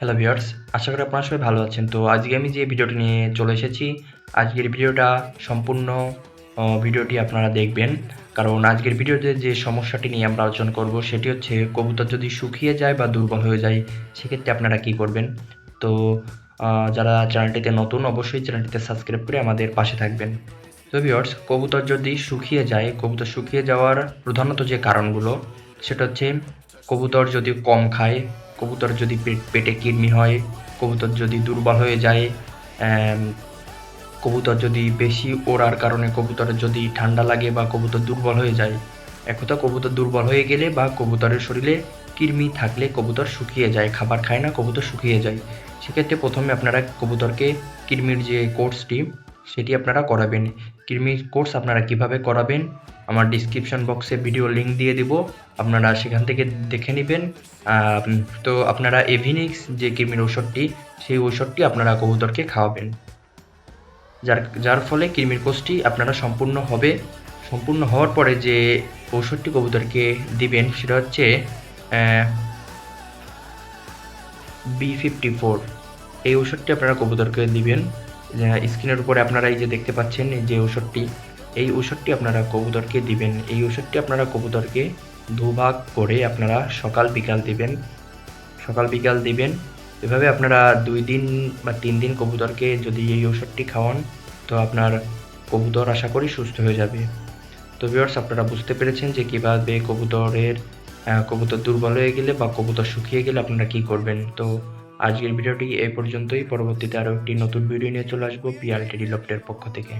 Hello viewers, আশা করি আপনারা সবাই ভালো আছেন। তো আজকে আমি যে ভিডিওটি নিয়ে চলে এসেছি, আজকের ভিডিওটা সম্পূর্ণ ভিডিওটি আপনারা দেখবেন। কারণ আজকের ভিডিওতে যে সমস্যাটি নিয়ে আমরা আলোচনা করব সেটি হচ্ছে কবুতর যদি শুকিয়ে যায় বা দুর্বল হয়ে যায় সেক্ষেত্রে আপনারা কী করবেন। তো যারা চ্যানেলটিতে নতুন অবশ্যই চ্যানেলটিতে সাবস্ক্রাইব করে আমাদের পাশে থাকবেন। তো ভিউয়ার্স, কবুতর যদি শুকিয়ে যায়, কবুতর শুকিয়ে যাওয়ার প্রধানত যে কারণগুলো সেটা হচ্ছে কবুতর যদি কম খায়, কবুতর যদি পেটে কৃমি হয়, কবুতর যদি দুর্বল হয়ে যায়, কবুতর যদি বেশি ওড়ার কারণে কবুতরের যদি ঠান্ডা লাগে বা কবুতর দুর্বল হয়ে যায়। এক কথা, কবুতর দুর্বল হয়ে গেলে বা কবুতরের শরীরে কৃমি থাকলে কবুতর শুকিয়ে যায়, খাবার খায় না, কবুতর শুকিয়ে যায়। সেক্ষেত্রে প্রথমে আপনারা কবুতরকে কৃমির যে কোর্সটি সেটি আপনারা করাবেন। কৃমির কোর্স আপনারা কিভাবে করাবেন আমার ডিসক্রিপশন বক্সে ভিডিও লিঙ্ক দিয়ে দেব, আপনারা সেখান থেকে দেখে নেবেন। তো আপনারা এভিনিক্স যে কৃমির ঔষধটি সেই ঔষধটি আপনারা কবুতরকে খাওয়াবেন, যার ফলে কৃমির কোর্সটি আপনারা সম্পূর্ণ হবে। সম্পূর্ণ হওয়ার পরে যে ঔষধটি কবুতরকে দিবেন সেটা হচ্ছে B54। এই ঔষধটি আপনারা কবুতরকে দিবেন। স্ক্রিনের উপরে আপনারা এই যে দেখতে পাচ্ছেন এই যে ঔষধটি, এই ঔষধটি আপনারা কবুতরকে দিবেন। এই ঔষধটি আপনারা কবুতরকে দুভাগ করে আপনারা সকাল বিকাল দিবেন, সকাল বিকাল দিবেন। এভাবে আপনারা 2 দিন বা 3 দিন কবুতরকে যদি এই ঔষধটি খাওয়ান তো আপনার কবুতর আশা করি সুস্থ হয়ে যাবে। তো ভিউয়ার্স, আপনারা বুঝতে পেরেছেন যে কীভাবে কবুতর দুর্বল হয়ে গেলে বা কবুতর শুকিয়ে গেলে আপনারা কী করবেন। তো আজকের ভিডিওটি এই পর্যন্তই। পরবর্তীতে আরও একটি নতুন ভিডিও নিয়ে চলে আসবো পিআরটি লফটের পক্ষ থেকে।